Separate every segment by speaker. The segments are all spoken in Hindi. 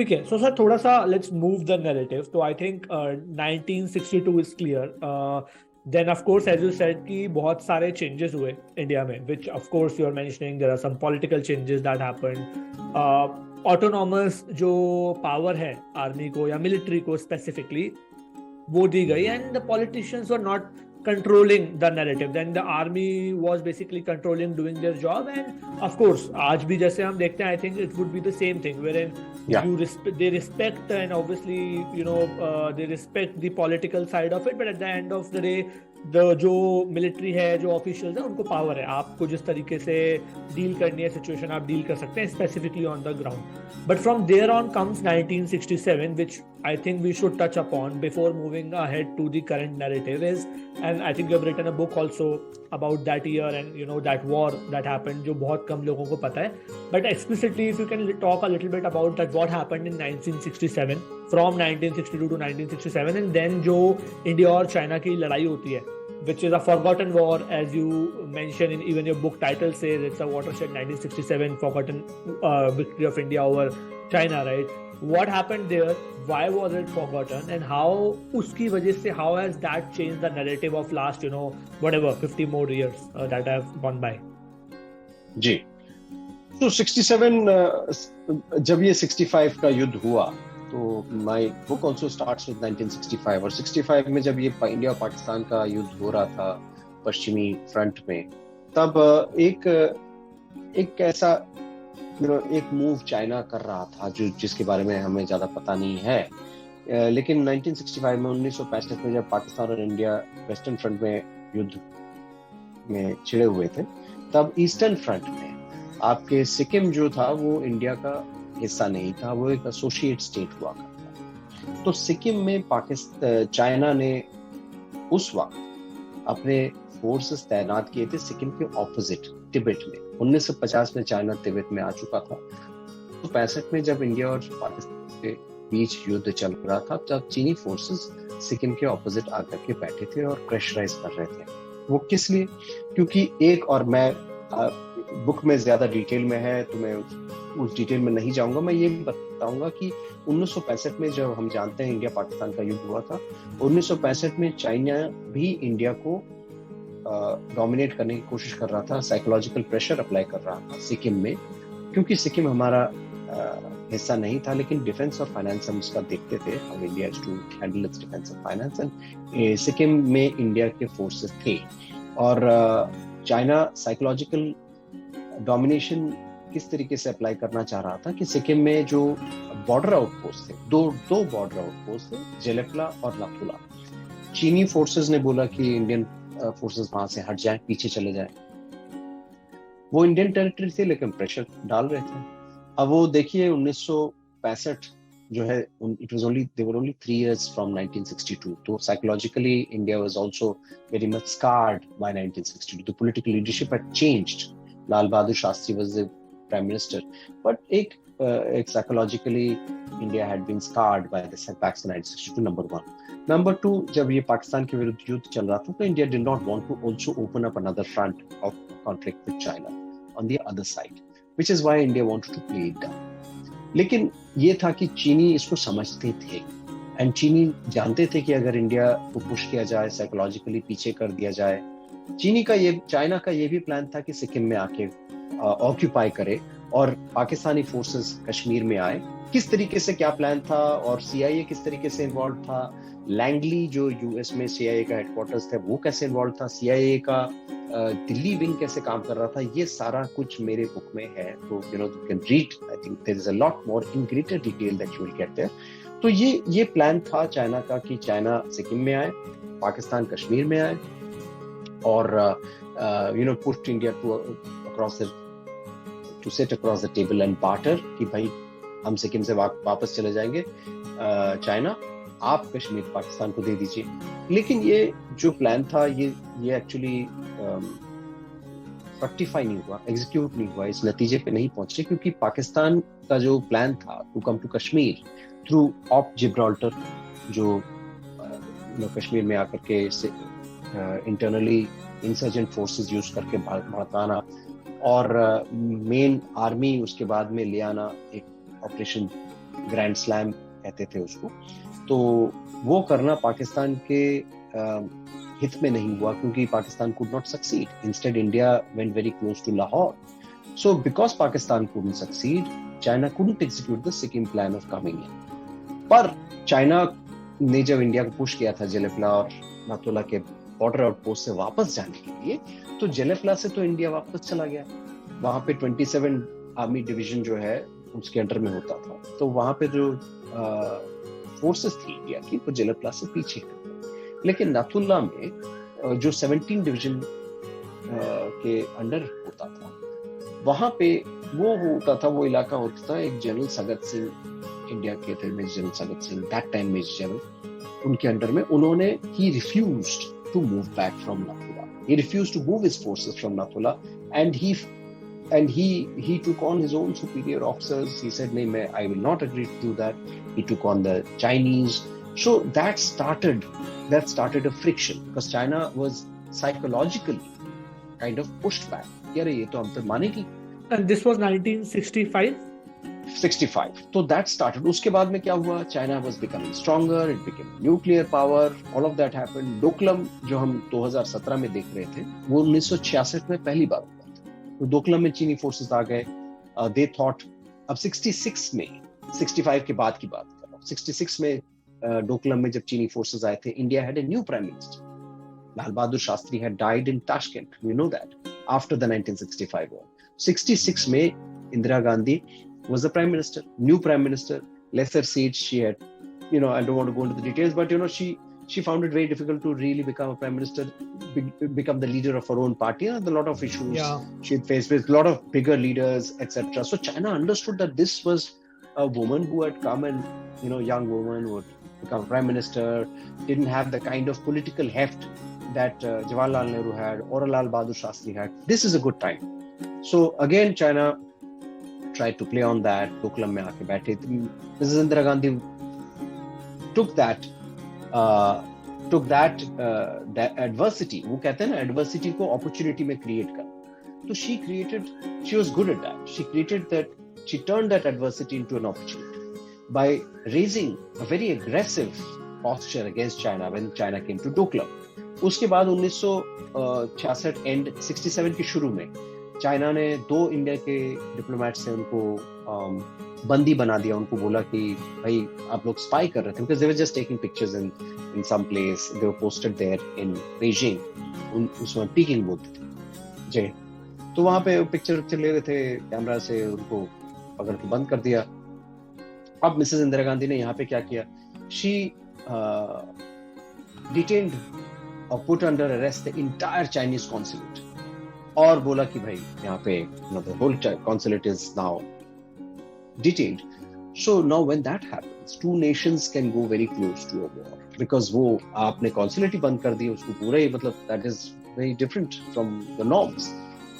Speaker 1: ठीक है. सर थोड़ा सा लेट्स मूव द नैरेटिव. तो I think 1962 is clear. Then of course as you said कि बहुत सारे चेंजेस हुए इंडिया में, which of course you are mentioning there are some political changes that happened. Autonomous जो पावर है आर्मी को या मिलिट्री को स्पेसिफिकली, वो दी गई, and the politicians were not controlling the narrative. Then the army was basically controlling, doing their job, and of course आज भी जैसे हम देखते हैं, I think it would be the same thing wherein they respect and obviously they respect the political side of it, but at the end of the day जो मिलिट्री है, जो ऑफिशियल्स है, उनको पावर है. आपको जिस तरीके से डील करनी है सिचुएशन आप डील कर सकते हैं specifically on the ground. But from there on comes 1967 which I think we should touch upon before moving ahead to the current narrative is, and I think you have written a book also about that year and that war that happened, जो बहुत कम लोगों को पता है. But explicitly if you can talk a little bit about that, what happened in 1967 from 1962 to 1967, and then जो इंडिया और चाइना की लड़ाई होती है, which is a forgotten war, as you mention in even your book title says it's a watershed 1967 forgotten victory of India over China, right? What happened there? Why was it forgotten? And how uski wajah se how has that changed the narrative of last whatever 50 more years that have gone by?
Speaker 2: जी, तो 67 जब ये 65 का युद्ध हुआ, तो my book also starts with 1965, और 65 में जब ये इंडिया और पाकिस्तान का युद्ध हो रहा था पश्चिमी फ्रंट में, तब एक ऐसा एक मूव चाइना कर रहा था जिसके बारे में हमें ज्यादा पता नहीं है. लेकिन 1965 में 1965 में जब पाकिस्तान और इंडिया वेस्टर्न फ्रंट में युद्ध में छिड़े हुए थे, तब ईस्टर्न फ्रंट में आपके सिक्किम जो था वो इंडिया का हिस्सा नहीं था, वो एक एसोसिएट स्टेट हुआ करता. तो सिक्किम में चाइना ने उस वक्त अपने फोर्सेस तैनात किए थे सिक्किम के ऑपोजिट तिब्बत में. 1950 में चाइना तिब्बत में आ चुका था. तो 65 में जब इंडिया और पाकिस्तान के बीच युद्ध चल रहा था, तब चीनी फोर्सेस सिक्किम के ऑपोजिट आकर के बैठे थे और प्रेशराइज कर रहे थे. वो किस लिए? क्योंकि और मैं बुक में ज्यादा डिटेल में है तो मैं उस डिटेल में नहीं जाऊंगा. मैं ये बताऊंगा कि 1965 में जब हम जानते हैं इंडिया पाकिस्तान का युद्ध हुआ था, 1965 में चाइना भी इंडिया को डोमिनेट करने की कोशिश कर रहा था, साइकोलॉजिकल प्रेशर अप्लाई कर रहा था सिक्किम में, क्योंकि सिक्किम हमारा हिस्सा नहीं था, लेकिन डिफेंस और फाइनेंस हम उसका देखते थे. हम India to handle its defence और फाइनेंस, एंड सिक्किम में इंडिया के फोर्सेस थे. और चाइना साइकोलॉजिकल डोमिनेशन किस तरीके से अप्लाई करना चाह रहा था कि सिक्किम में जो बॉर्डर आउटपोस्ट थे, दो बॉर्डर आउटपोस्ट थे, जेलेपला और लाथुला. चीनी फोर्सेस ने बोला कि इंडियन फोर्सेस वहां से हट जाएं, पीछे चले जाएं. वो इंडियन टेरिटरी थी लेकिन प्रेशर डाल रहे थे. अब वो देखिए 1965 जो है, it was only they were only 3 years from 1962. तो psychologically India was also very much scarred by 1962. The political leadership had changed. Lal Bahadur Shastri was the prime minister, but एक psychologically India had been scarred by the setbacks in 1962. Number 1. Number 2, जब ये पाकिस्तान के विरुद्ध युद्ध चल रहा था, तो India did not want to also open up another front of conflict with China on the other side, which is why India wanted to play it down. लेकिन ये था कि चीनी इसको समझते थे, एंड चीनी जानते थे कि अगर इंडिया को पुश किया जाए, साइकोलॉजिकली पीछे कर दिया जाए. चाइना का ये भी प्लान था कि सिक्किम में आके ऑक्यूपाई करे और पाकिस्तानी फोर्सेस कश्मीर में आए. किस तरीके से क्या प्लान था और CIA किस तरीके से इन्वॉल्व था, लैंगली जो यूएस में CIA का हेडक्वार्टर्स था वो कैसे इन्वॉल्व था, CIA का दिल्ली विंग कैसे काम कर रहा था, ये सारा कुछ मेरे बुक में है. तो you can read, I think there is a lot more in greater detail that you will get there. तो ये प्लान था चाइना का कि चाइना सिक्किम में आए, पाकिस्तान कश्मीर में आए, और push India to sit across the table and barter कि भाई हम सिक्किम से वापस चले जाएंगे, चाइना आप कश्मीर पाकिस्तान को दे दीजिए. लेकिन ये जो प्लान था ये एक्चुअली फ्रक्टिफाई नहीं हुआ, एग्जीक्यूट नहीं हुआ, इस नतीजे पे नहीं पहुंचे, क्योंकि पाकिस्तान का जो प्लान था to come to Kashmir through of Gibraltar, जो कश्मीर में आकर के इंटरनली इंसर्जेंट फोर्सेस यूज करके भड़काना और मेन आर्मी उसके बाद में ले आना, एक ऑपरेशन ग्रैंड स्लैम कहते थे उसको, तो वो करना पाकिस्तान के हित में नहीं हुआ, क्योंकि Pakistan could not succeed. Instead India went very close to Lahore. So because Pakistan couldn't succeed, China couldn't execute the Sikkim plan of coming in. पर चाइना ने जब इंडिया को पुश किया था जेलेफ्ला और नाथुला के बॉर्डर आउटपोस्ट से वापस जाने के लिए, तो जेलेफ्ला से तो इंडिया वापस चला गया. वहां पे 27 आर्मी डिवीजन जो है उसके अंडर में होता था, तो वहां पे जो फोर्सेस थी इंडिया की वो जेलेफ्ला से पीछे. लेकिन नाथुला में जो 17 डिवीजन के अंडर होता था, वहां पे वो होता था, वो इलाका होता था, एक जनरल सगत सिंह इंडिया के थे, major general Sagat Singh, that time major general, उनके अंडर में. उन्होंने ही refused to move back from Nathula. He refused to move his forces from Nathula and he took on his own superior officers. He said, "No, I will not agree to do that." He took on the Chinese. So that started a friction, because China was psychologically kind of pushed back. अरे ये तो हम तो मानेगी.
Speaker 1: And this was 1965.
Speaker 2: 65. So that started. उसके बाद में क्या हुआ? China was becoming stronger. It became nuclear power. All of that happened. Doklam जो हम 2017 में देख रहे थे, वो 1966 में पहली बार हुआ था. तो डोकलम में चीनी फोर्सेस आ गए. They thought, अब 66 में, 65 के बाद की बात कर रहा हूँ, 66 में डोकलम में जब चीनी फोर्सेस आए थे, India had a new prime minister. Lal Bahadur Shastri had died in Tashkent. We know that. After the 1965 war. 66 में Indira Gandhi was the prime minister, new prime minister, lesser seats she had. I don't want to go into the details, but she found it very difficult to really become a prime minister, become the leader of her own party. And a lot of issues she had faced with a lot of bigger leaders, etc. So China understood that this was a woman who had come and, young woman who had become prime minister, didn't have the kind of political heft that Jawaharlal Nehru had or Lal Bahadur Shastri had. This is a good time. So again, China tried to play on that. Doklam mein aake baithe. Mrs. Indira Gandhi took that adversity. वो कहते हैं ना, adversity को opportunity में create करना. So she was good at that. She turned that adversity into an opportunity by raising a very aggressive posture against China when China came to Doklam. उसके बाद 1966 एंड 67 के शुरू में चाइना ने 2 इंडिया के डिप्लोमेट से उनको बंदी बना दिया. उनको बोला कि भाई आप लोग स्पाई कर रहे थे, because they were just taking pictures in some place. They were posted there in Beijing. उसमें पीकिंग बोलते थे जी. तो वहां पे पिक्चर ले रहे थे कैमरा से, उनको पकड़ के बंद कर दिया. अब मिसेस इंदिरा गांधी ने यहाँ पे क्या किया? She detained or put under arrest the entire Chinese consulate, और बोला कि भाई यहाँ पे the whole consulate is now detained. So now when that happens, two nations can go very close to a war, because वो आपने consulate ही बंद कर दिया, उसको पूरा ही that is very different from the norms.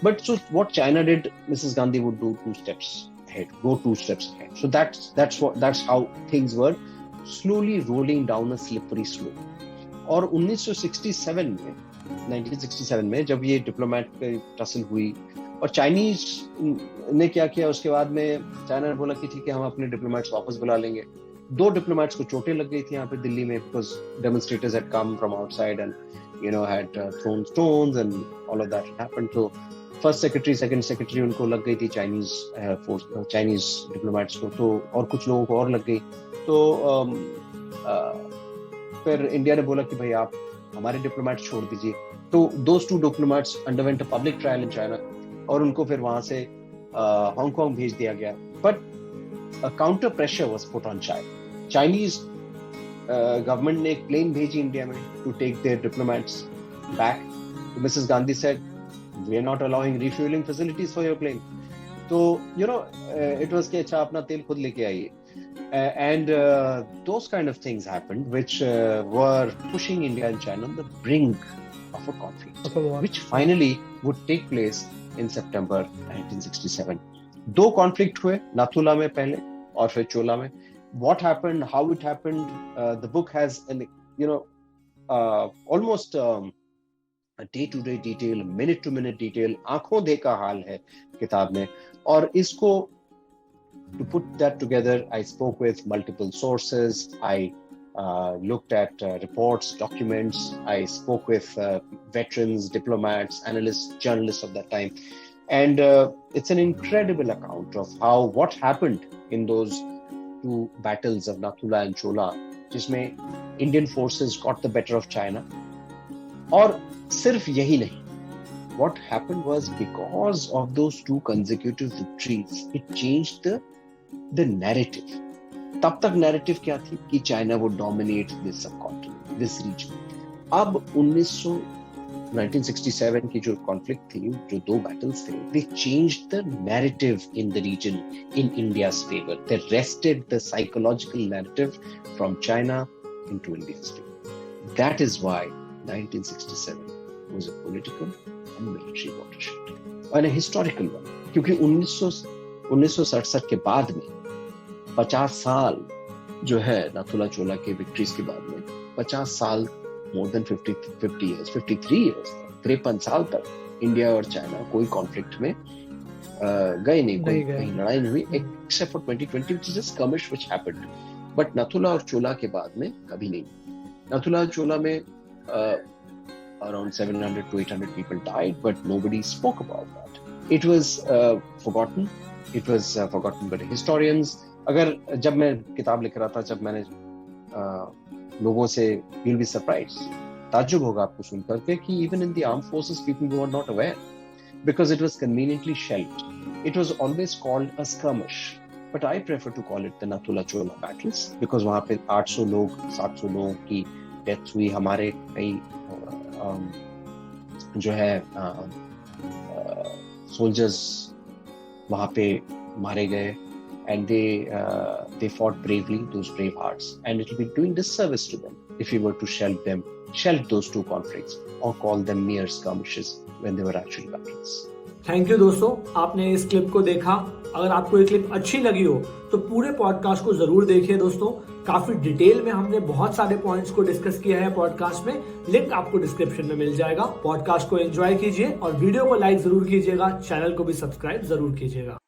Speaker 2: But so what China did, Mrs. Gandhi would do 2 steps ahead, go 2 steps ahead. So that's how things were slowly rolling down a slippery slope. और 1967 में जब ये डिप्लोमेट पे टसल हुई और चाइनीज ने क्या किया, उसके बाद में चाइना ने बोला कि ठीक है, हम अपने डिप्लोमेट्स वापस बुला लेंगे. 2 डिप्लोमेट्स को चोटें लग गई थी यहाँ पे दिल्ली में, because demonstrators had come from outside and had thrown stones and all of that happened. So first secretary, second secretary उनको लग गई थी चाइनीज डिप्लोमेट्स को, तो और कुछ लोगों को और लग गई. तो फिर इंडिया ने बोला कि भाई आप हमारे डिप्लोमेट्स छोड़ दीजिए. तो those 2 diplomats underwent a public trial in China और उनको फिर वहां से हांगकांग भेज दिया गया. But counter pressure was put on China. Chinese government ने एक प्लेन भेजी इंडिया में to take their diplomats back. Mrs Gandhi said, we are not allowing refuelling facilities for your plane. तो इट वाज कि अच्छा अपना तेल खुद लेके आइए. And those kind of things happened, which were pushing India and China on the brink of a conflict, which finally would take place in September 1967. 2 conflict हुए, नाथुला में पहले और फिर चोला में. What happened, how it happened, the book has almost a day-to-day detail, minute-to-minute detail. आंखों देखा हाल है किताब में. और इसको To put that together, I spoke with multiple sources. I looked at reports, documents. I spoke with veterans, diplomats, analysts, journalists of that time. And it's an incredible account of what happened in those two battles of Nathula and Chola, जिसमें Indian forces got the better of China. और सिर्फ यही नहीं. What happened was, because of those two consecutive victories, it changed the narrative. तब तक narrative क्या थी कि China would dominate this subcontinent, this region. अब 1967 की जो conflict थी, जो दो battles थे, they changed the narrative in the region in India's favor. They wrested the psychological narrative from China into India's favor. That is why 1967 was a political and military watershed, and a historical one. क्योंकि 1967 के बाद में 50 साल जो है नाथुला चोला के विक्ट्रीज के बाद में 50 साल, more than 53 years, 53 साल तक इंडिया और चाइना कोई कॉन्फ्लिक्ट में गए नहीं, कोई लड़ाई नहीं हुई, except for 2020 which is a skirmish which happened. But Nathula और चोला के बाद में कभी नहीं. नाथुला और चोला में around 700 to 800 people died, but nobody spoke about that. It was forgotten. It was forgotten by the historians. अगर जब मैं किताब लिख रहा था, जब मैंने लोगों से, you'll be surprised, ताज्जुब होगा आपको सुनकर के कि even in the armed forces people were not aware, because it was conveniently shelved. It was always called a skirmish, but I prefer to call it the Nathula Chola battles, because वहाँ पे 800 लोग 700 लोगों की डेथ हुई. हमारे कई जो है सोल्जर्स वहाँ पे मारे गए, and they fought bravely, those brave hearts, and it will be doing disservice to them if we were to shelve those two conflicts or call them mere skirmishes when they were actually battles.
Speaker 1: Thank you दोस्तों, आपने इस क्लिप को देखा. अगर आपको ये क्लिप अच्छी लगी हो तो पूरे पॉडकास्ट को जरूर देखिए दोस्तों. काफी डिटेल में हमने बहुत सारे पॉइंट्स को डिस्कस किया है पॉडकास्ट में. लिंक आपको डिस्क्रिप्शन में मिल जाएगा. पॉडकास्ट को एंजॉय कीजिए और वीडियो को लाइक जरूर कीजिएगा. चैनल को भी सब्सक्राइब जरूर कीजिएगा.